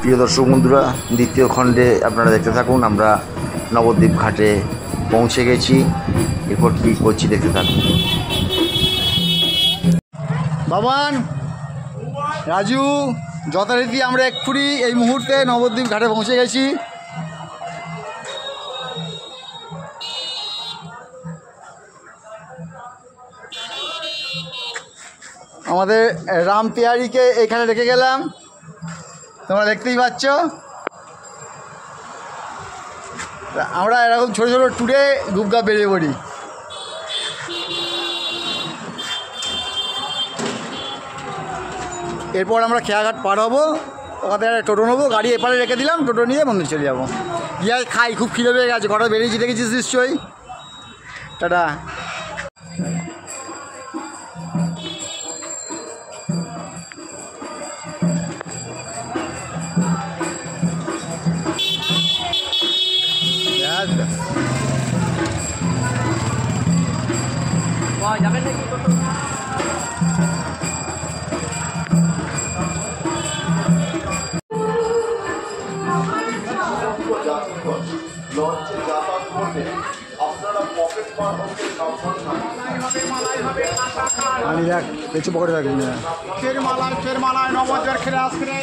প্রিয় দর্শক বন্ধুরা, দ্বিতীয় খণ্ডে আপনারা দেখতে থাকুন। আমরা নবদ্বীপ ঘাটে পৌঁছে গেছি, এরপর কী করছি দেখতে থাকুন। বাবান, রাজু, যথারীতি আমরা এক্ষুনি এই মুহূর্তে নবদ্বীপ ঘাটে পৌঁছে গেছি। আমাদের রাম পেয়ারিকে এখানে রেখে গেলাম, তোমরা দেখতেই পাচ্ছ। আমরা এরকম ছোটো ছোটো ট্যুরে গুপগা বেরিয়ে পড়ি। এরপর আমরা খেয়াঘাট পার হবো, ওখান থেকে টোটো নেবো, গাড়ি এপারে রেখে দিলাম, টোটো নিয়ে মন্দির চলে যাবো। গিয়ে খাই, খুব খিদে পেয়ে গেছে, ঘরে বেরিয়েছি দেখেছিস নিশ্চয়ই। টাটা। যাবেন নাকি টোটো? আমি দেখ পেছু পকেটে থাকি না। ফের মালায় নবদ্বীপের খেলে আসবে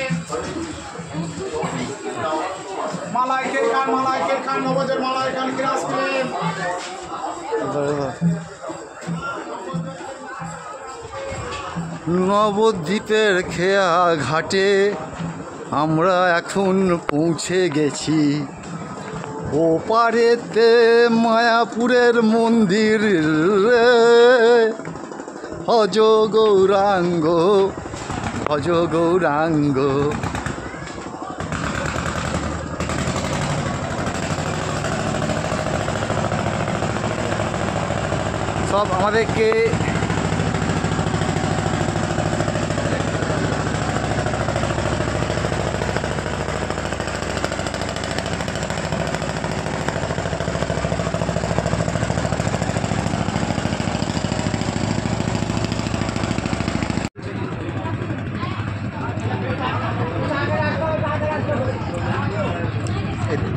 মালায় কে খান নবদ্বীপের মালায় খান খেলে আসবে। নবদ্বীপের খেয়া ঘাটে আমরা এখন পৌঁছে গেছি। ওপারেতে মায়াপুরের মন্দির রে, ভজ গৌরাঙ্গ ভজ গৌরাঙ্গ। সব আমাদেরকে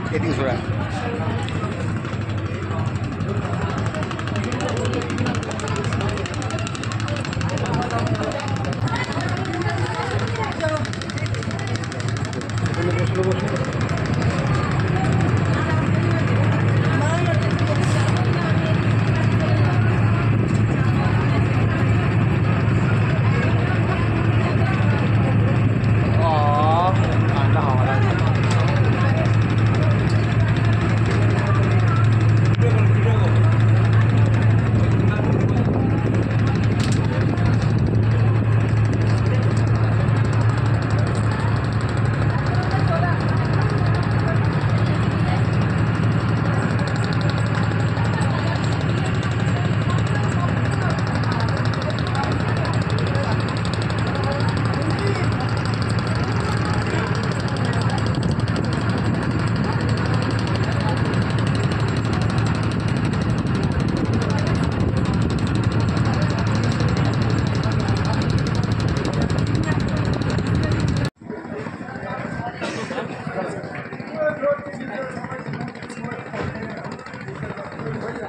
এদিকে সরা।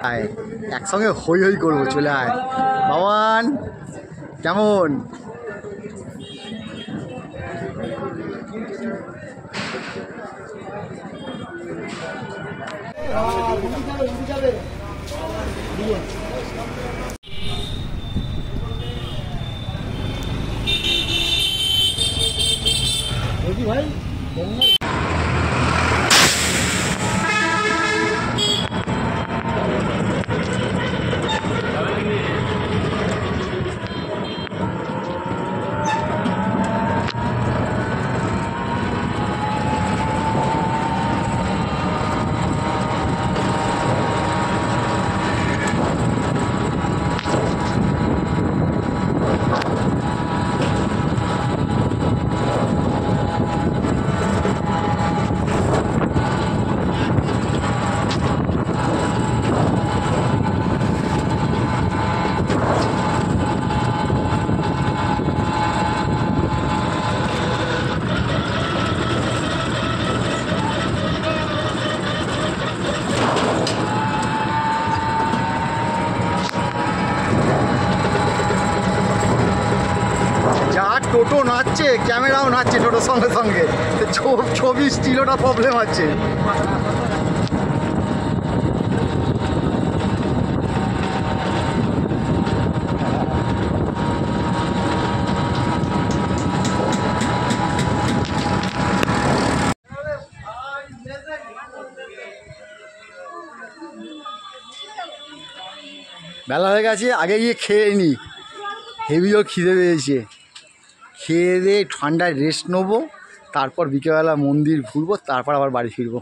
আয় একসঙ্গে হই হই করবো, চলে আয়। বাবান কেমন? ভাই নাচছে, ক্যামেরাও নাচছে টোটোর সঙ্গে সঙ্গে, ছবি স্টিলোটা প্রবলেম আছে। বেলা হয়ে গেছে, আগে গিয়ে খেয়ে নিই, হেভিও খিদে পেয়েছে। খেয়ে দিয়ে ঠান্ডায় রেস্ট নেবো, তারপর বিকেলবেলা মন্দির ঘুরবো, তারপর আবার বাড়ি ফিরবো।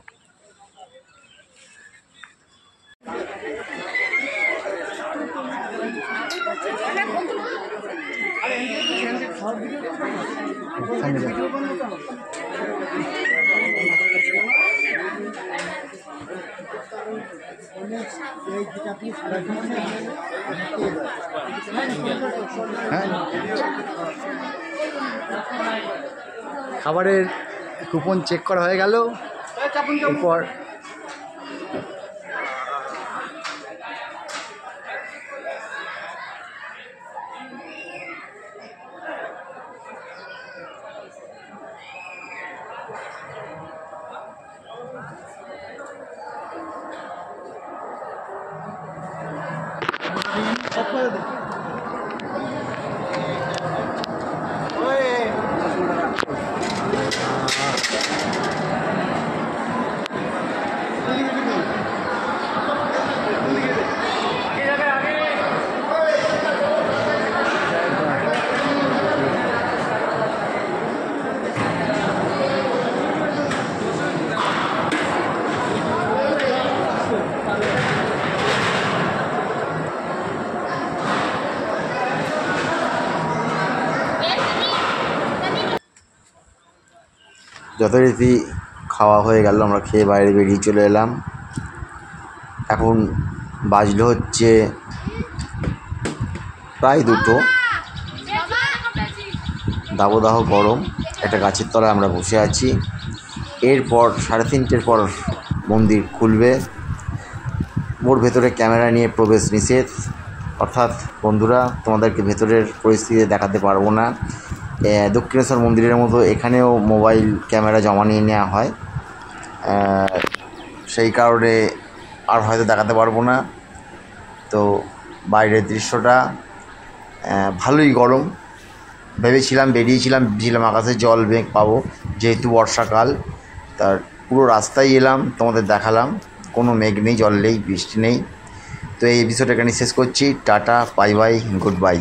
হ্যাঁ, খাবারের কুপন চেক করা হয়ে গেল, এরপর যথারীতি খাওয়া হয়ে গেল, আমরা খেয়ে বাইরে বেরিয়ে চলে এলাম। এখন বাজলো হচ্ছে প্রায় 2টো। দাবদাহ গরম, একটা গাছের তলায় আমরা বসে আছি। এরপর 3:30-র পর মন্দির খুলবে। মোর ভেতরে ক্যামেরা নিয়ে প্রবেশ নিষেধ, অর্থাৎ বন্ধুরা তোমাদেরকে ভেতরের পরিস্থিতি দেখাতে পারবো না। দক্ষিণেশ্বর মন্দিরের মতো এখানেও মোবাইল ক্যামেরা জমা নিয়ে নেওয়া হয়, সেই কারণে আর হয়তো দেখাতে পারবো না। তো বাইরের দৃশ্যটা ভালোই গরম। ভেবেছিলাম আকাশে জল মেঘ পাবো, যেহেতু বর্ষাকাল। তার পুরো রাস্তায় এলাম, তোমাদের দেখালাম, কোনো মেঘ নেই, জল নেই, বৃষ্টি নেই। তো এই এপিসোড এখানে শেষ করছি। Tata, bye bye, good bye.